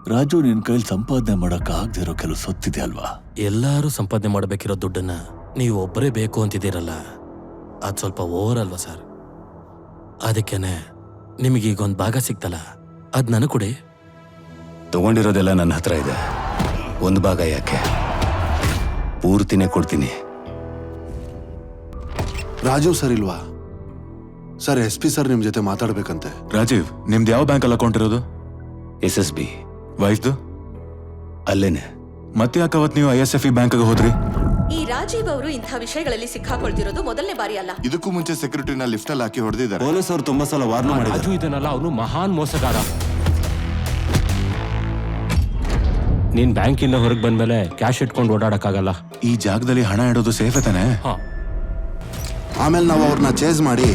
ರಾಜು, ನಿನ್ ಕೈಲಿ ಸಂಪಾದನೆ ಮಾಡಕ್ ಆಗದಿರೋ ಕೆಲವು ಸೊತ್ತಿದೆ ಅಲ್ವಾ? ಎಲ್ಲರೂ ಸಂಪಾದನೆ ಮಾಡಬೇಕಿರೋ ದುಡ್ಡನ್ನ ನೀವು ಒಬ್ಬರೇ ಬೇಕು ಅಂತಿದ್ದೀರಲ್ಲ, ಅದು ಸ್ವಲ್ಪ ಓವರ್ ಅಲ್ವಾ ಸರ್? ಅದಕ್ಕೇನೆ ನಿಮಗೀಗೊಂದು ಭಾಗ ಸಿಗ್ತಲ್ಲ, ಅದು ನನಗೆ ಕೊಡಿ. ತಗೊಂಡಿರೋದೆಲ್ಲ ನನ್ನ ಹತ್ರ ಇದೆ, ಒಂದು ಭಾಗ ಯಾಕೆ, ಪೂರ್ತಿನೇ ಕೊಡ್ತೀನಿ. ರಾಜೀವ್ ಸರ್ ಇಲ್ವಾ ಸರ್? SP ಸರ್ ನಿಮ್ ಜೊತೆ ಮಾತಾಡ್ಬೇಕಂತೆ. ರಾಜೀವ್, ನಿಮ್ದು ಯಾವ ಬ್ಯಾಂಕಲ್ಲಿ ಅಕೌಂಟ್ ಇರೋದು? SSB. ವೈಫ್ದು ಅಲ್ಲೇನೆ. ಮತ್ತೆ ಯಾಕೆ ಅವತ್ತು ನೀವು ISFE ಬ್ಯಾಂಕ್ಗೆ ಹೋದ್ರಿ? ಈ ರಾಜೀವ್ ಅವರು ಇಂಥ ವಿಷಯಗಳಲ್ಲಿ ಸಿಕ್ಕಾಕೊಳ್ತಿರೋದು ಮೊದಲನೇ ಬಾರಿ ಅಲ್ಲ. ಇದಕ್ಕೂ ಮುಂಚೆ ಸೆಕ್ಯೂರಿಟಿನ ಲಿಫ್ಟ್ ಅಲ್ಲಿ ಹಾಕಿ ಹೊಡೆದಿದ್ದಾರೆ. ಪೊಲೀಸ್ ಅವರು ತುಂಬಾ ಸಲ ವಾರ್ನ್ ಮಾಡಿದ್ದಾರೆ. ರಾಜು ಇದನ್ನಲ್ಲ, ಅವನು ಮಹಾನ್ ಮೋಸಗಾರ. ನೀನ್ ಬ್ಯಾಂಕಿಂದ ಹೊರಗೆ ಬಂದ್ಮೇಲೆ ಕ್ಯಾಶ್ ಇಟ್ಕೊಂಡು ಓಡಾಡಕ್ಕಾಗಲ್ಲ. ಈ ಜಾಗದಲ್ಲಿ ಹಣ ಇಡೋದು ಸೇಫ್ ತಾನೆ? ಆಮೇಲೆ ನಾವು ಅವ್ರನ್ನ ಚೇಸ್ ಮಾಡಿ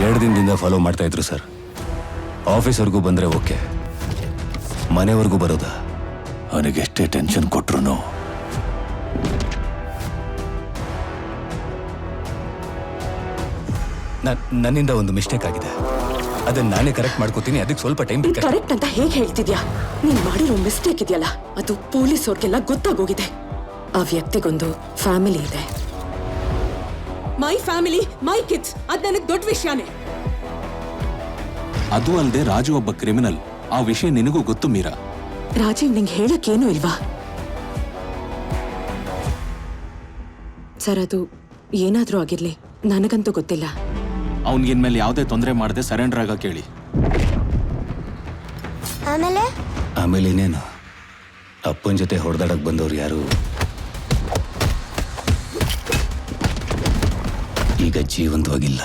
2 ದಿನದಿಂದ ಫಾಲೋ ಮಾಡ್ತಾ ಇದ್ರು ಸರ್. ಆಫೀಸ್ವರೆಗೂ ಬಂದ್ರೆ ಓಕೆ, ಮನೆವರೆಗೂ ಬರೋದಾ? ಅವನಿಗೆಷ್ಟೇ ಟೆನ್ಷನ್ ಕೊಟ್ರು ನನ್ನಿಂದ ಒಂದು ಮಿಸ್ಟೇಕ್ ಆಗಿದೆ, ಅದನ್ನ ನಾನೇ ಕರೆಕ್ಟ್ ಮಾಡ್ಕೋತೀನಿ. ಅದಕ್ಕೆ ಸ್ವಲ್ಪ ಟೈಮ್ ಬೇಕು. ಕರೆಕ್ಟ್ ಅಂತ ಹೇಗೆ ಹೇಳ್ತಿದ್ಯಾ? ನೀನ್ ಮಾಡಿರೋ ಮಿಸ್ಟೇಕ್ ಇದೆಯಲ್ಲ, ಅದು ಪೊಲೀಸ್ ಅವ್ರಿಗೆಲ್ಲ ಗೊತ್ತಾಗೋಗಿದೆ. ಆ ವ್ಯಕ್ತಿಗೊಂದು ಫ್ಯಾಮಿಲಿ ಇದೆ. ಮೈ ಫ್ಯಾಮಿಲಿ, ಮೈ ಕಿಡ್ಸ್, ಅದ್ ನನಗೆ ದೊಡ್ಡ ವಿಷಯನೇ. ಅದು ಅಲ್ಲದೆ ರಾಜು ಒಬ್ಬ ಕ್ರಿಮಿನಲ್. ಆ ವಿಷಯ ನಿನಗೂ ಗೊತ್ತು ಮೀರಾ. ರಾಜೀವ್ ನಿಂಗೆ ಹೇಳಕ್ಕೇನು ಇಲ್ವಾ? ಸರ್, ಅದು ಏನಾದ್ರೂ ಆಗಿರ್ಲಿ, ನನಗಂತೂ ಗೊತ್ತಿಲ್ಲ. ಅವನಿಗಿನ್ಮೇಲೆ ಯಾವುದೇ ತೊಂದರೆ ಮಾಡದೆ ಸರೆಂಡರ್ ಆಗ ಕೇಳಿ. ಆಮೇಲೆ ಇನ್ನೇನು, ಅಪ್ಪನ ಜೊತೆ ಹೊಡೆದಾಡಕ್ ಬಂದವ್ರು ಯಾರು ಈಗ ಜೀವಂತವಾಗಿಲ್ಲ.